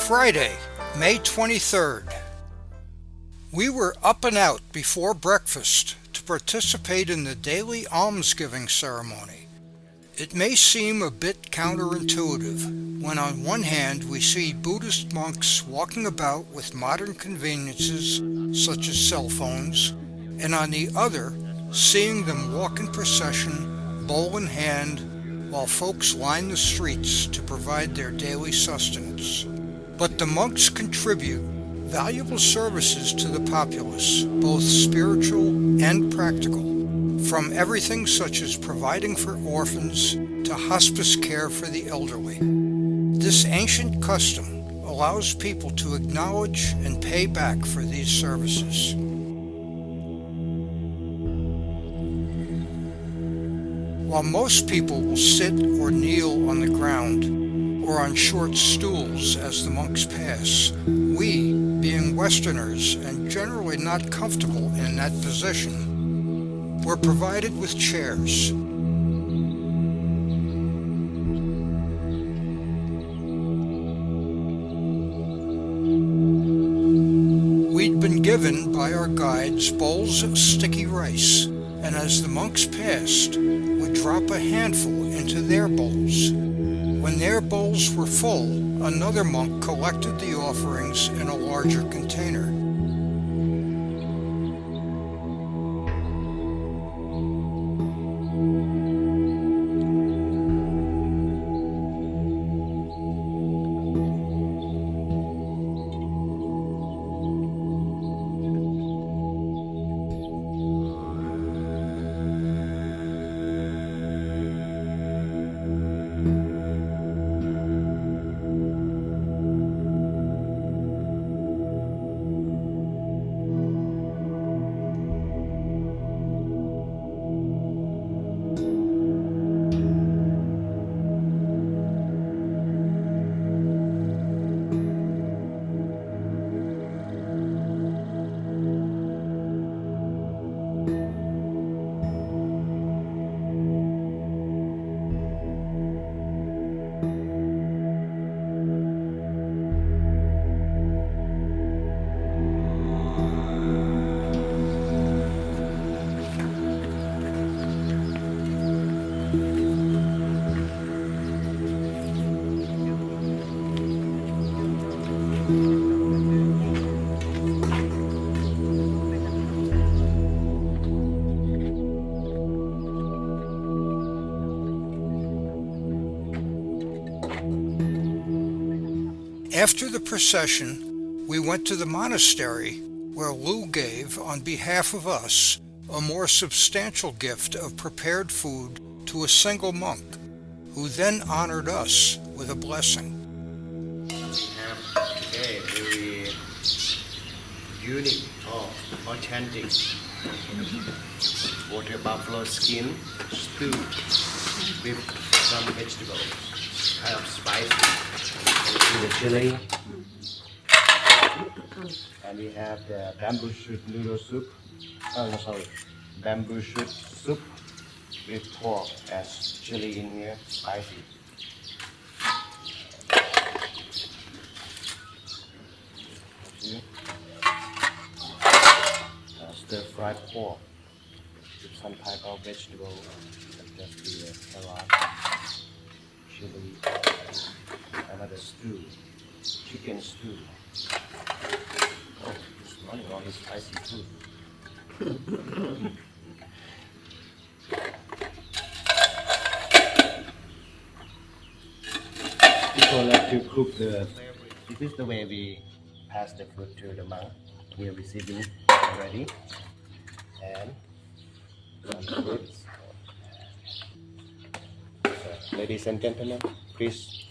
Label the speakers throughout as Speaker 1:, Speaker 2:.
Speaker 1: Friday, May 23rd. We were up and out before breakfast to participate in the daily alms-giving ceremony. It may seem a bit counterintuitive when on one hand we see Buddhist monks walking about with modern conveniences such as cell phones, and on the other, seeing them walk in procession, bowl in hand, while folks line the streets to provide their daily sustenance. But the monks contribute valuable services to the populace, both spiritual and practical, from everything such as providing for orphans to hospice care for the elderly. This ancient custom allows people to acknowledge and pay back for these services. While most people will sit or kneel on the ground or on short stools as the monks pass, we, being Westerners and generally not comfortable in that position, were provided with chairs. We'd been given by our guides bowls of sticky rice, and as the monks passed, would drop a handful into their bowls. When their bowls were full, another monk collected the offerings in a larger container. After the procession, we went to the monastery where Lu gave, on behalf of us, a more substantial gift of prepared food to a single monk, who then honored us with a blessing.
Speaker 2: We have today very unique or authentic water buffalo skin stew with some vegetables, kind of spicy. The chili, and we have the bamboo shoot noodle soup. Bamboo shoot soup with pork as chili in here, spicy. Stir-fried pork with some type of vegetable, such as the carrot, chili. Another stew, chicken stew. Oh, it's running all this spicy food. People like to cook the. This is the way we pass the food to the monk. We are receiving already, and some fruits. So, ladies and gentlemen, please.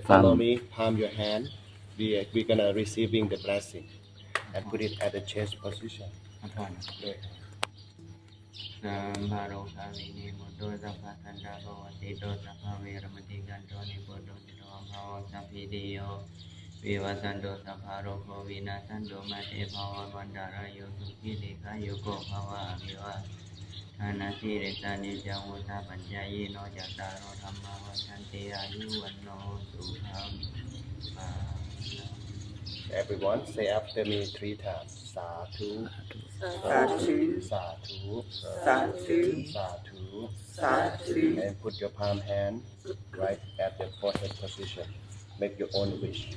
Speaker 2: Follow me, palm your hand. We're gonna receiving the blessing and put it at the chest position. Okay. สัมภาโรคาวินิมุตโตสัพพะทันตาภวติโตสัพพะเวรมติกันโตนิโพโตติโตภาวะสัพพิติโยวิวัสสันโตสัพพะโรโควินาสันโตมะเตภวะวันดารายโยสุขิติกายุโกภวะอภิวาทานาสิริสานิจังวุฒาปัญญายโนจัตตารโอธัมมาวัฏันติอายุวันโนสุขัง Everyone say after me 3 times. Sadhu,
Speaker 3: Sadhu,
Speaker 2: sadhu,
Speaker 3: sadhu,
Speaker 2: sadhu.
Speaker 3: sadhu.
Speaker 2: And put your palm hand right at the forehead position. Make your own wish.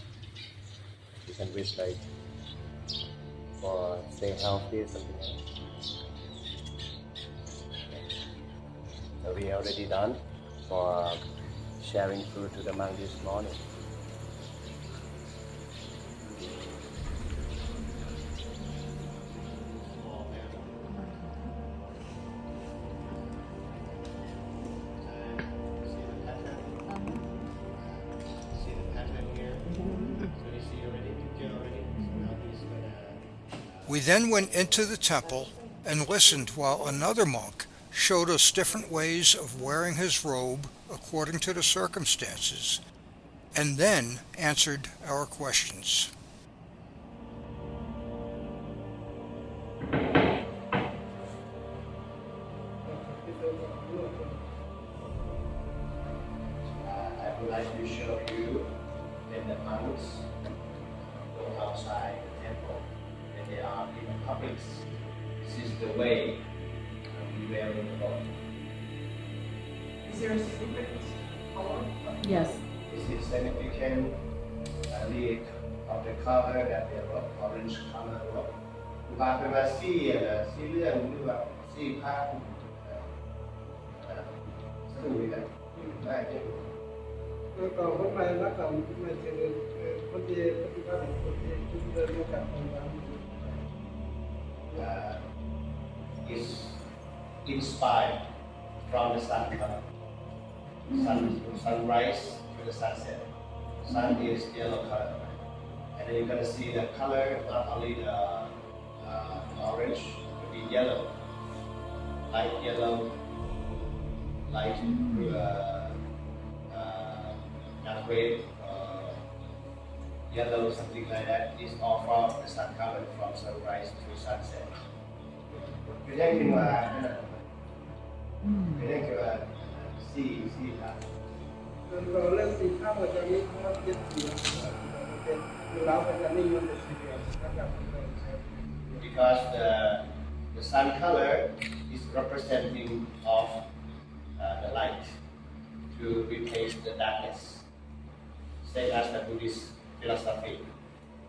Speaker 2: You can wish like for stay healthy, something else. So we already done for sharing food to the monk this morning.
Speaker 1: We then went into the temple and listened while another monk showed us different ways of wearing his robe according to the circumstances, and then answered our questions.
Speaker 2: I would like to show you when the monks go outside the temple, when they are in the public. This is the way we wear the robe.
Speaker 4: Is there a significant color?
Speaker 3: Yes.
Speaker 2: This is significant lead of the color that they robe, orange color robe. บางเป็นว่าสีเลื่อนหรือว่าสีผ้าสู้กันได้ใช่ไหม
Speaker 5: Còn hôm nay nó còn mà chỉ con gì chúng tôi có cảm
Speaker 2: is inspired from the sun color. Sunrise to the sunset. Sun is yellow color, and then you're gonna see the color not only the orange, but the yellow, light yellow, light dark red, yellow, something like that. Is all from the sun color from sunrise to sunset. คือได้ขึ้นมาคือได้ขึ้นมาสี่ครับ
Speaker 5: Còn lên thì khác mà cho những nó biết gì từ đó phải là ninh luôn để suy nghĩ các cảm
Speaker 2: Because the sun color is representing of the light to replace the darkness. Same as the Buddhist philosophy,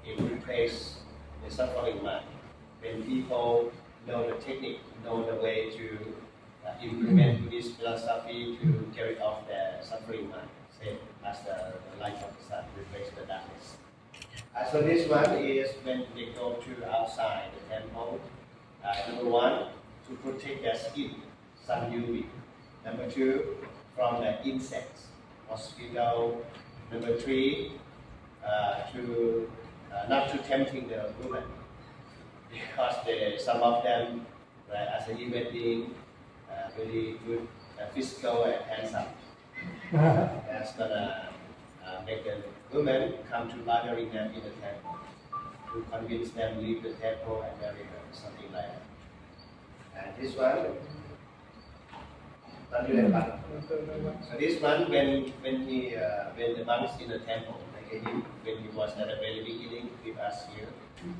Speaker 2: it replaces the suffering mind. When people know the technique, know the way to implement Buddhist philosophy to carry off the suffering mind, same as the light of the sun replaces the darkness. So this one is when they go to outside the temple. Number one, to protect their skin, sun UV. Number two, from the insects, mosquito. Number three, to not to tempting the women, because some of them, as a human being, very good physical and handsome. That's gonna make the women come to bothering them in the temple, to convince them leave the temple and marry her, something like that. And this one, so this one, when the monks in the temple, like him, when he was at the very beginning with us here,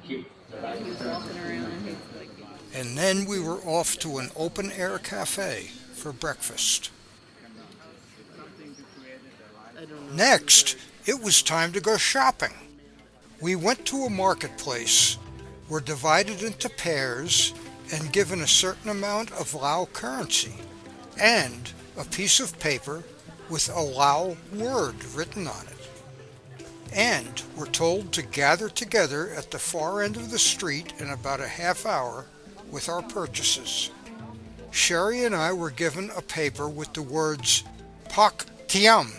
Speaker 2: keep the light.
Speaker 1: And then we were off to an open-air cafe for breakfast. Next, it was time to go shopping. We went to a marketplace, were divided into pairs, and given a certain amount of Lao currency and a piece of paper with a Lao word written on it. And were told to gather together at the far end of the street in about a half hour with our purchases. Sherry and I were given a paper with the words Pak Tiam,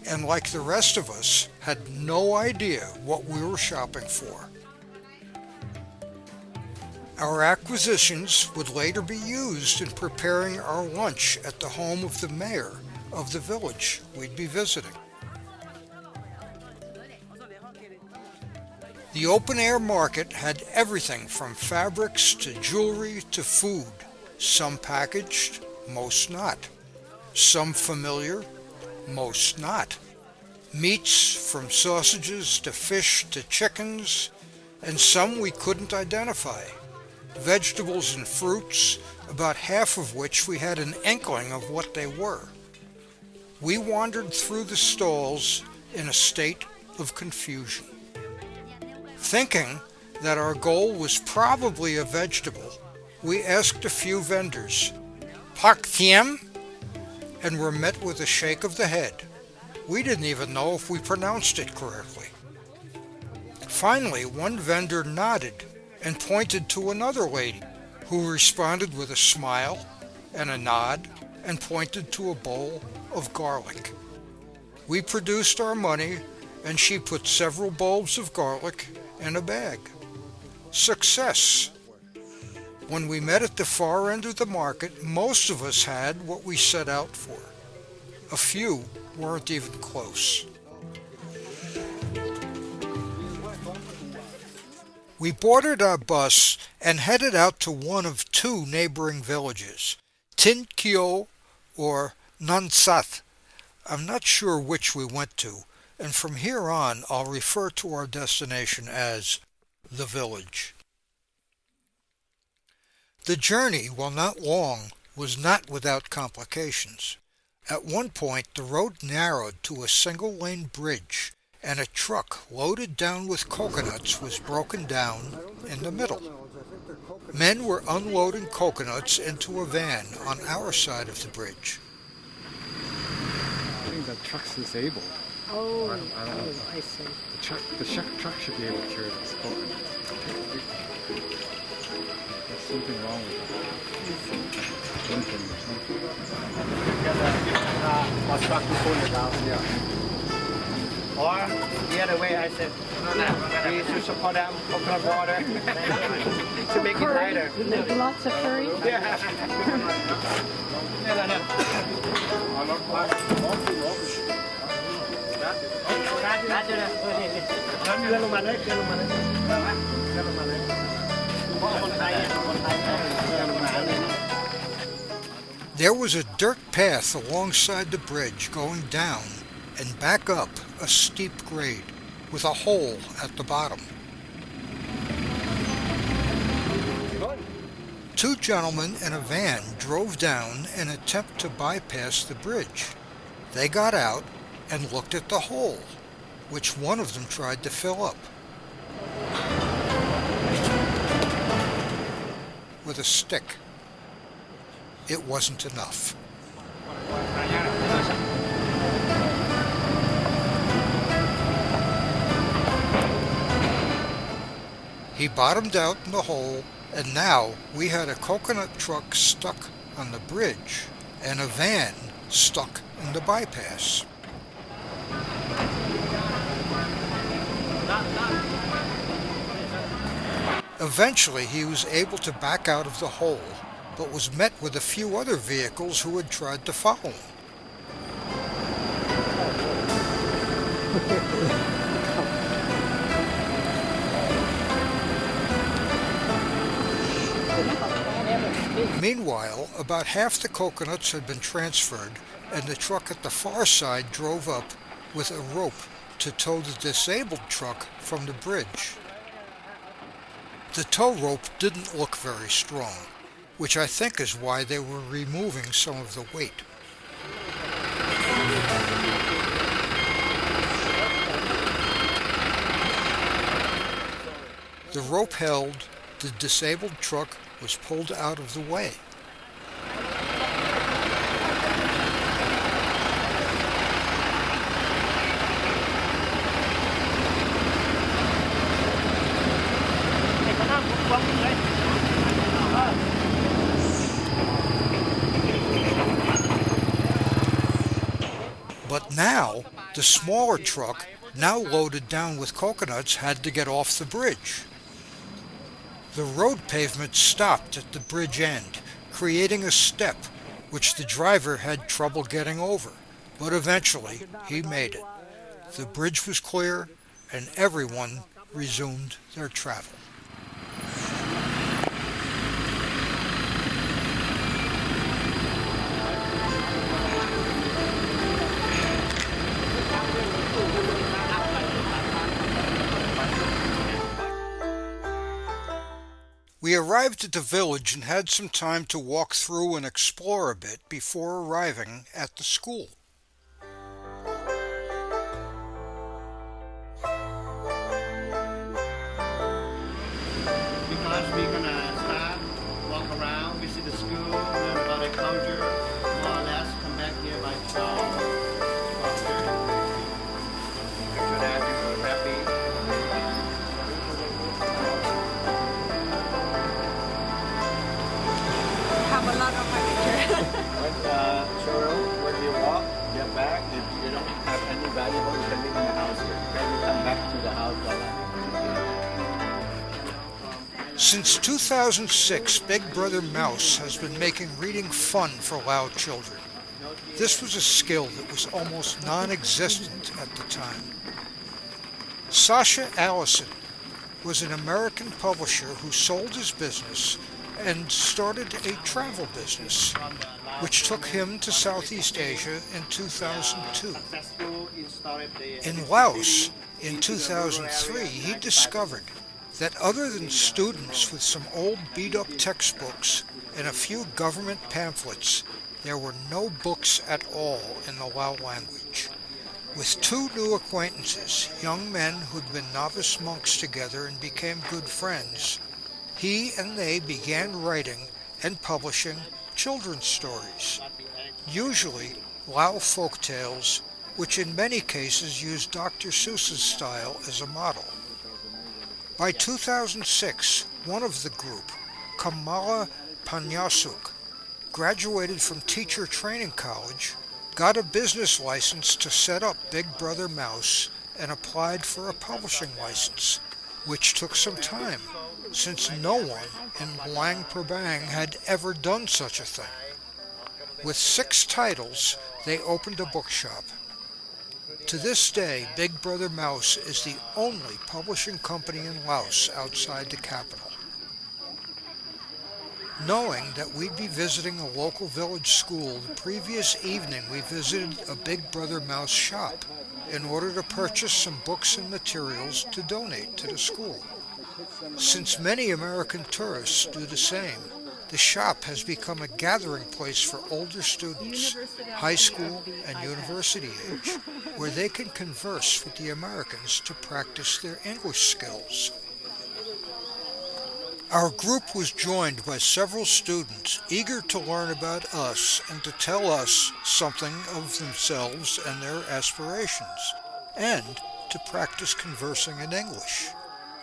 Speaker 1: and like the rest of us, had no idea what we were shopping for. Our acquisitions would later be used in preparing our lunch at the home of the mayor of the village we'd be visiting. The open-air market had everything from fabrics to jewelry to food, some packaged, most not, some familiar, most not. Meats from sausages to fish to chickens, and some we couldn't identify. Vegetables and fruits, about half of which we had an inkling of what they were. We wandered through the stalls in a state of confusion. Thinking that our goal was probably a vegetable, we asked a few vendors, "Pak thiem?" and were met with a shake of the head. We didn't even know if we pronounced it correctly. Finally, one vendor nodded and pointed to another lady, who responded with a smile and a nod and pointed to a bowl of garlic. We produced our money, and she put several bulbs of garlic in a bag. Success! When we met at the far end of the market, most of us had what we set out for. A few weren't even close. We boarded our bus and headed out to one of two neighboring villages, Tin Kyo or Nansat. I'm not sure which we went to, and from here on I'll refer to our destination as the village. The journey, while not long, was not without complications. At one point the road narrowed to a single-lane bridge, and a truck loaded down with coconuts was broken down in the middle. Men were unloading coconuts into a van on our side of the bridge.
Speaker 6: I think the truck's disabled.
Speaker 7: Oh,
Speaker 6: I don't know.
Speaker 7: I see.
Speaker 6: The truck should be able to carry this coconut. There's something wrong with it. Limping or something.
Speaker 8: Or the other way, I said, we should support them coconut water to make it lighter.
Speaker 7: Lots of curry.
Speaker 8: Yeah.
Speaker 1: There was a dirt path alongside the bridge going down and back up a steep grade with a hole at the bottom. Two gentlemen in a van drove down in an attempt to bypass the bridge. They got out and looked at the hole, which one of them tried to fill up with a stick. It wasn't enough. He bottomed out in the hole, and now we had a coconut truck stuck on the bridge and a van stuck in the bypass. Eventually he was able to back out of the hole, but was met with a few other vehicles who had tried to follow him. Meanwhile, about half the coconuts had been transferred, and the truck at the far side drove up with a rope to tow the disabled truck from the bridge. The tow rope didn't look very strong, which I think is why they were removing some of the weight. The rope held, the disabled truck was pulled out of the way. But now, the smaller truck, now loaded down with coconuts, had to get off the bridge. The road pavement stopped at the bridge end, creating a step which the driver had trouble getting over, but eventually he made it. The bridge was clear, and everyone resumed their travel. We arrived at the village and had some time to walk through and explore a bit before arriving at the school.
Speaker 8: Because we're gonna start, walk around, visit the school, learn about the culture, more or less come back here by 12, 12:30. After that, we go happy.
Speaker 3: Have a lot of furniture.
Speaker 6: When you walk, get back, if you don't have any valuable, you can leave in the house here. Then you come back to the house.
Speaker 1: Since 2006, Big Brother Mouse has been making reading fun for Lao children. This was a skill that was almost non-existent at the time. Sasha Allison was an American publisher who sold his business and started a travel business, which took him to Southeast Asia in 2002. In Laos, in 2003, he discovered that other than students with some old beat-up textbooks and a few government pamphlets, there were no books at all in the Lao language. With two new acquaintances, young men who'd been novice monks together and became good friends, he and they began writing and publishing children's stories, usually Lao folk tales, which in many cases used Dr. Seuss's style as a model. By 2006, one of the group, Kamala Panyasuk, graduated from Teacher Training College, got a business license to set up Big Brother Mouse, and applied for a publishing license, which took some time, since no one in Luang Prabang had ever done such a thing. With 6 titles, they opened a bookshop. To this day, Big Brother Mouse is the only publishing company in Laos outside the capital. Knowing that we'd be visiting a local village school, the previous evening we visited a Big Brother Mouse shop in order to purchase some books and materials to donate to the school. Since many American tourists do the same, the shop has become a gathering place for older students, high school and university age, where they can converse with the Americans to practice their English skills. Our group was joined by several students eager to learn about us and to tell us something of themselves and their aspirations, and to practice conversing in English.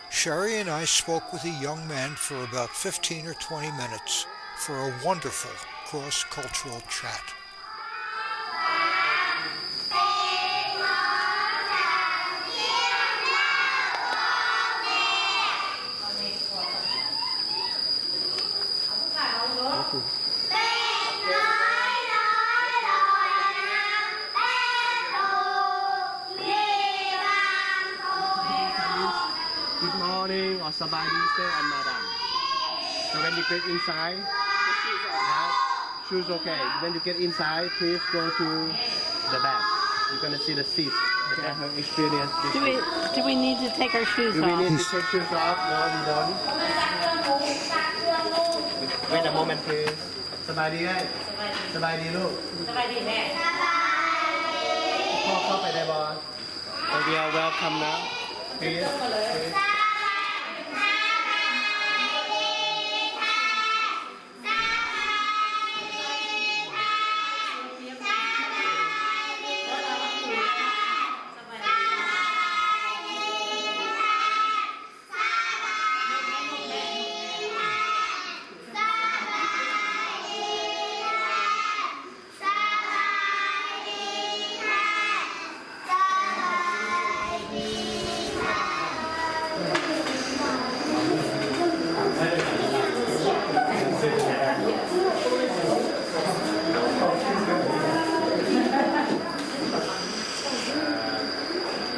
Speaker 1: Sherry and I spoke with a young man for about 15 or 20 minutes for a wonderful cross-cultural chat.
Speaker 8: Good morning or sabadi sir and madam. So when you get inside, shoes okay. When you get inside, please go to the back. You're gonna see the seat. Okay, her experience.
Speaker 7: Do we need to take our shoes
Speaker 8: Do we
Speaker 7: off?
Speaker 8: need to take shoes off? No, we don't. Wait a moment, please. Sabadi ไง Sabadi ลูก Sabadi แม่ พ่อเข้าไปได้บ่ So we are welcome now. Please.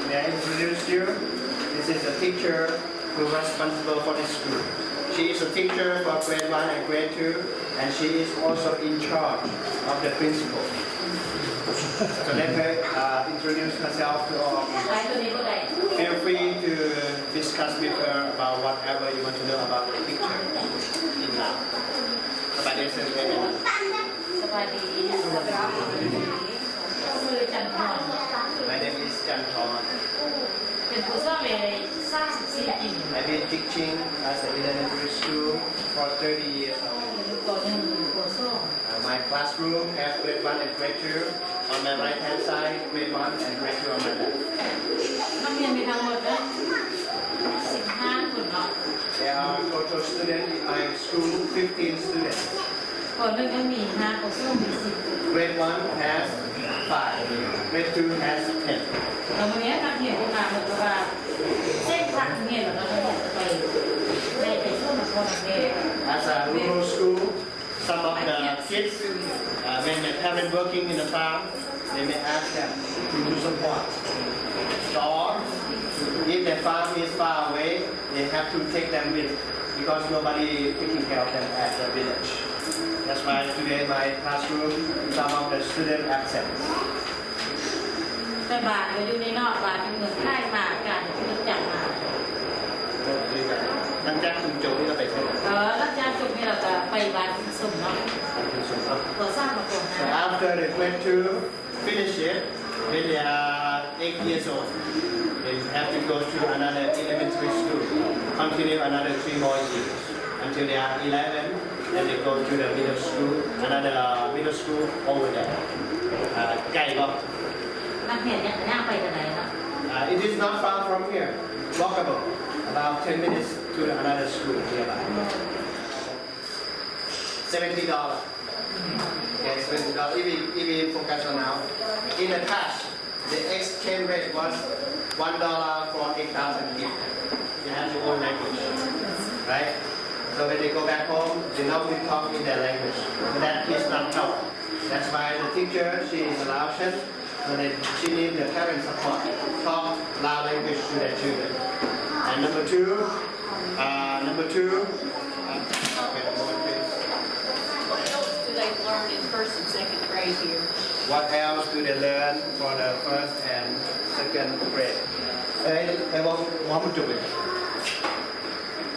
Speaker 8: May I introduce you? This is a teacher who is responsible for this school. She is a teacher for grade 1 and grade 2, and she is also in charge of the principal. So let her introduce herself to all. Feel free to discuss discuss with her about whatever you want to know about the picture in Laos. สบายดีเสร็จไหม
Speaker 7: สบายดีชื่อจันทร์
Speaker 8: My name is Janthon.
Speaker 7: เป็นผู้สอนเลยสร้าง14 ปี
Speaker 8: I've been teaching as an elementary school for 30 years now.
Speaker 7: ก่อนหนึ่งก่อนสอง
Speaker 8: My classroom has grade 1 and grade 2 on my right hand side, grade 1 and grade 2 on my left.
Speaker 7: นักเรียนมีทั้งหมดเลย15 คนเนาะ
Speaker 8: There are total students in my school, 15 students.
Speaker 7: ก่อนหนึ่งก็มี5ก่อนสองมี10
Speaker 8: Grade 1 has 5, grade 2 has 10.
Speaker 7: แล้ววันนี้นักเรียนมาเหมือนกับว่าเส้นทางเรียนเราต้องจะไปในช่วงของคนเรียน
Speaker 8: As a rural school, some of the kids, when the parents working in the farm, they may ask them to do support. Or if the farm is far away, they have to take them with because nobody taking care of them at the village. That's why today my classroom, some of the students absent.
Speaker 7: แต่บาทอยู่ในนอกบาทเป็นเมืองไทยมาการที่รู้จักมา
Speaker 8: ตั้งแต่คุณโจที่เราไปใช่ไหม
Speaker 7: แล้วจากจุดนี้เราจะไปบาทสมเนาะก่อสร้างมาก่อนนะ
Speaker 8: So after they went to finish it, when they are 8 years old, they have to go to another elementary school, continue another 3 more years until they are 11. Then they go to the middle school, another middle school over there. ใกล้ก็
Speaker 7: นักเรียนย่างไปกันไหนเนาะ
Speaker 8: It is not far from here, walkable, about 10 minutes to another school nearby. $70. Okay, $70. If we focus on now, in the past, the exchange rate was $1 for 8,000 people. You have your own language, right? So when they go back home, they normally talk in their language. But that is not taught. That's why the teacher, she is a Laotian, so she needs the parent support. Talk Lao language to their children. And number two, wait a moment, please.
Speaker 3: What else do they learn in first and second grade here?
Speaker 8: What else do they learn for the first and second grade? Em có một chục rồi.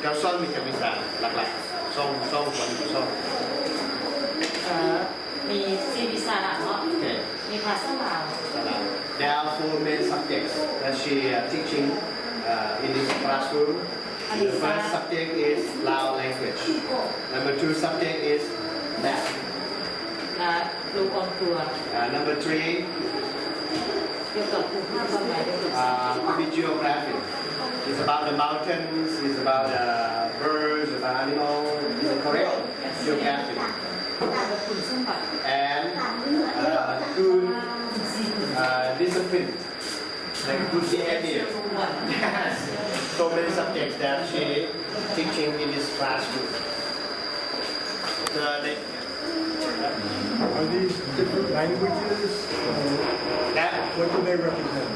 Speaker 8: Giáo xuân mình cần bisa lặp xong quần của xong.
Speaker 7: มีซีวิสาระเนาะ
Speaker 8: Okay.
Speaker 7: มีภาษาลาว
Speaker 8: There are 4 main subjects that she teaching in this classroom. The first subject is Lao language. Number 2 subject is math.
Speaker 7: และรูปองตัว
Speaker 8: Number 3,
Speaker 7: เกี่ยวกับภูมิภาคความหมายเกี่ยวกับ
Speaker 8: geography. It's about the mountains, it's about birds, about animals. Is it correct? Geography.
Speaker 7: คุณสมบัติ
Speaker 8: And good discipline, like good behavior. Yes. So many subjects that she teaching in this classroom.
Speaker 5: Are these different languages?
Speaker 8: That
Speaker 5: What do they represent?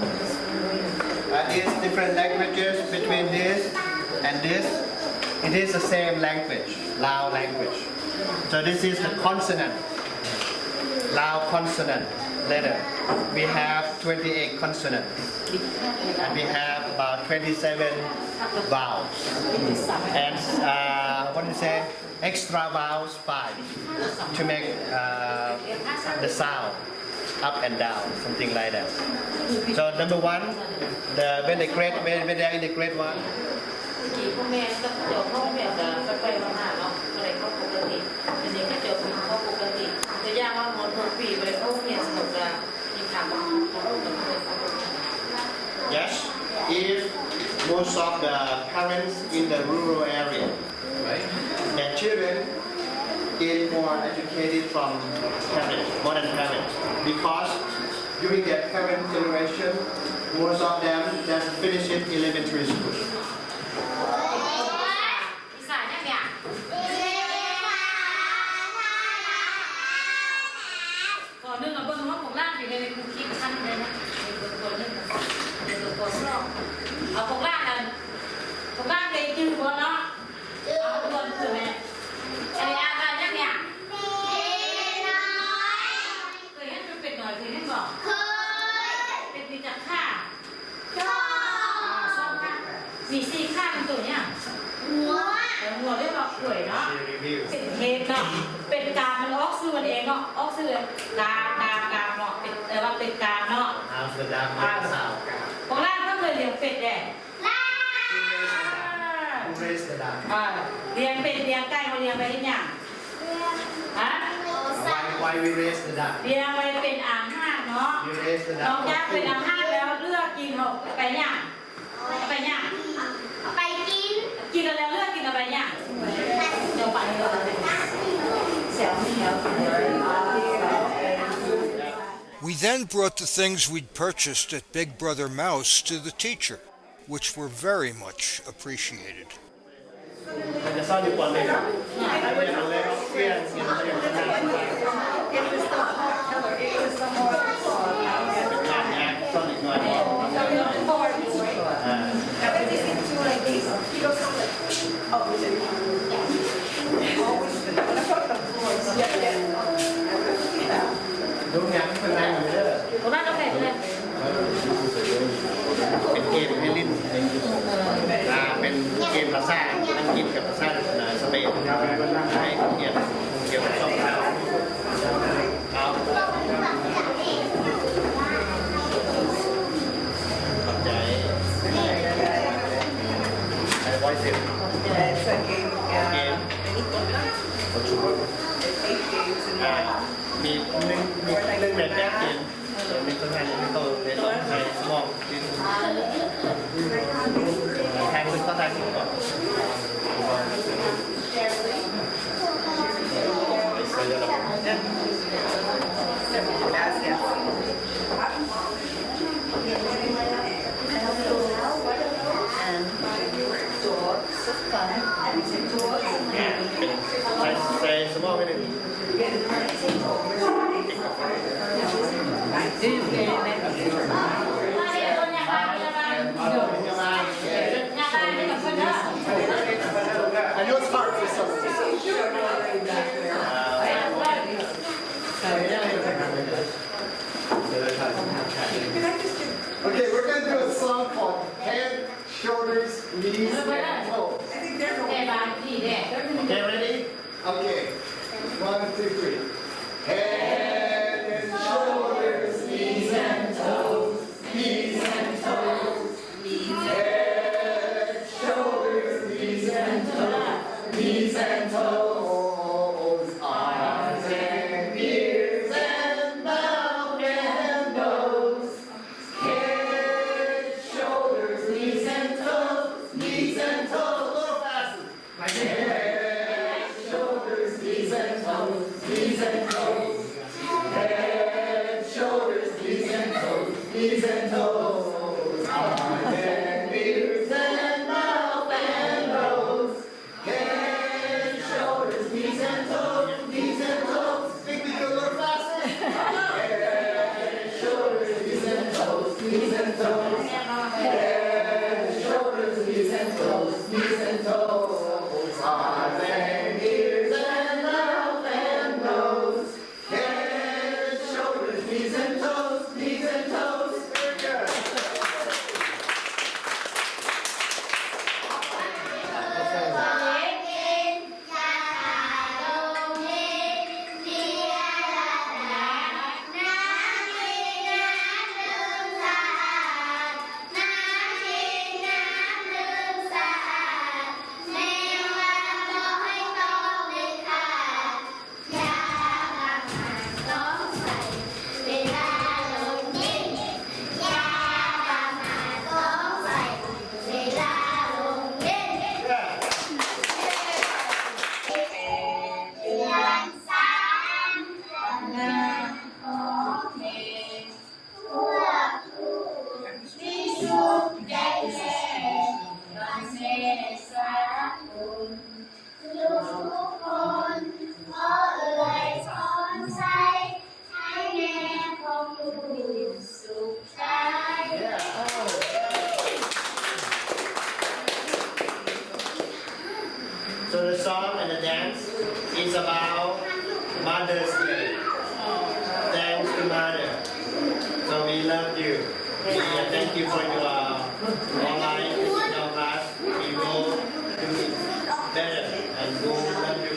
Speaker 8: is different languages between this and this. It is the same language, Lao language. So this is the consonant, Lao consonant letter. We have 28 consonants and we have about 27 vowels. And what do you say? Extra vowels 5 to make the sound up and down, something like that. So number 1, when they are in the grade 1,
Speaker 7: กี่พ่อแม่ก็เจ้าพ่อแม่จะไปวันหน้าเนาะอะไรเขาปกติเป็นเด็กก็เจ้าเขาปกติจะยากว่าหมดทุกปีไปเขาเรียนสนุกละมีทางของเขาเป็นคน
Speaker 8: yes, if most of the parents in the rural area, right, their children get more educated from parents, modern parents, because during their parent generation, most of them just finished elementary school.
Speaker 7: อีสานเนี่ยก่อนนึงเราเบิ่งว่าผมล่างอยู่ในคุกกี้ขั้นเลยนะก่อนนึงก่อนสองเอาผมล่างกันผมล่างเลยจืดก่อนเนาะเอาก่อนคือแม่ไอ้อาการเนี่ยเคยให้มันเป็นหน่อยเคยให้บอกเป็นปีจักข้ามี4 ข้าง
Speaker 8: review.
Speaker 7: เป็นเทปเนาะเป็นการมันออกซื้อมันเองเนาะออกซื้อกาเนาะเป็นแต่ว่าเป็นการเนาะ
Speaker 8: How's the duck? How's the
Speaker 7: ของร้านก็เคยเลี้ยงเป็ดแหละ
Speaker 8: Who raised the duck?
Speaker 7: เลี้ยงเป็ดเลี้ยงไก่เขาเลี้ยงไปที่อย่างฮะ
Speaker 8: Why we raise the duck?
Speaker 7: เลี้ยงไปเป็นอาหารเนาะ
Speaker 8: You raise the
Speaker 7: น้อง
Speaker 8: duck
Speaker 7: ย่า
Speaker 8: for
Speaker 7: เป็น
Speaker 8: food.
Speaker 7: อาหารแล้วเลือกกินเขาไปอย่างไปอย่าง
Speaker 9: ไปกิน
Speaker 7: กินแล้วเลือกกินอะไรอย่างเดี๋ยวไปเลยเสียวเหนียว
Speaker 1: We then brought the things we'd purchased at Big Brother Mouse to the teacher, which were very much appreciated.
Speaker 8: มันจะซ่อนอยู่บนเลยครับถ้าเป็นอันเล็กเปลี่ยนข้างหน้า
Speaker 4: It was the hot color, it was the hot color.
Speaker 8: เป็นการแยกซ่อนอีกหน่อย
Speaker 4: Now, when they get two like this, he goes on like, oh, is it? Always, when I put the floors, yeah.
Speaker 8: ดูงานข้างในเหมือนเดิม
Speaker 7: ผมว่าต้องเห็นเลย
Speaker 8: เป็นเกมให้เล่นเป็นเกมภาษาอังกฤษกับภาษาสเปนให้เกี่ยวกับช่องทางครับขอบใจไอ้ voice it
Speaker 4: Yeah, it's a game,
Speaker 8: Game.
Speaker 4: It's 8 games in
Speaker 8: มีหนึ่งแบบแยกเกมมีคนไทยมีตัวในสองไทยมองที่แทงซึ่งก็ไทยที่ก่อน
Speaker 4: That's it. And
Speaker 8: ใส่สมองไปหนึ่ง I know it's hard for some of
Speaker 5: Okay, we're gonna do a song called Head, Shoulders, Knees, and Toes.
Speaker 4: I think they're
Speaker 7: แต่บางทีเนี่ย
Speaker 8: Okay, ready?
Speaker 5: Okay, 1, 2, 3. Head and shoulders, knees and toes, knees and toes, head, shoulders, knees and toes, knees and toes, eyes and ears and mouth and nose, head, shoulders, knees and toes, knees and toes. A little faster. Head, shoulders, knees and toes, knees and toes. Head, shoulders, knees and toes, knees and toes. Eyes and ears and mouth and nose. Head, shoulders, knees and toes, knees and toes. Think we can learn faster? Head, shoulders, knees and toes, knees and toes. Head, shoulders, knees and toes, knees and toes. Eyes and ears and mouth and nose. Head, shoulders, knees and toes, knees and toes. Very good.
Speaker 8: 'So the song and the dance is about Mother's Day. Thanks to Mother. So we love you. We thank you for your online physical class. We will do it better and go love you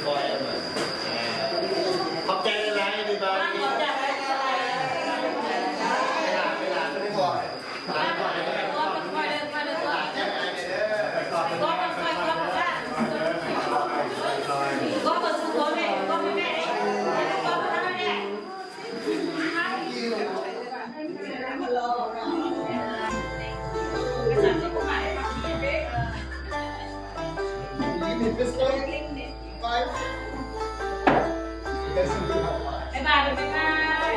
Speaker 7: บ๊ายบาย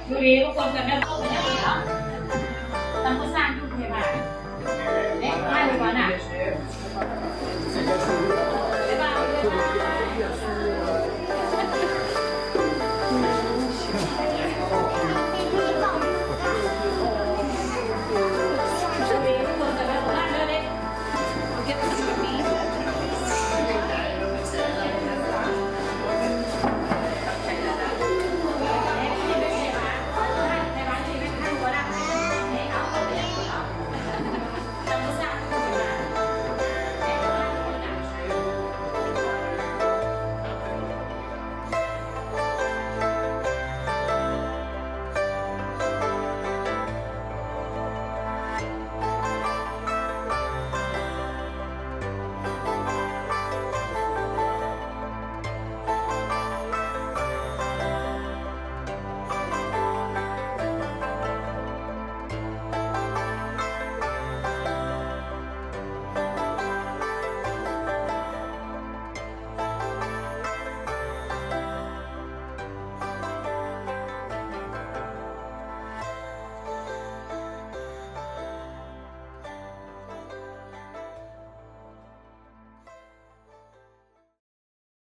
Speaker 7: ดูดีทุกคนกันนะ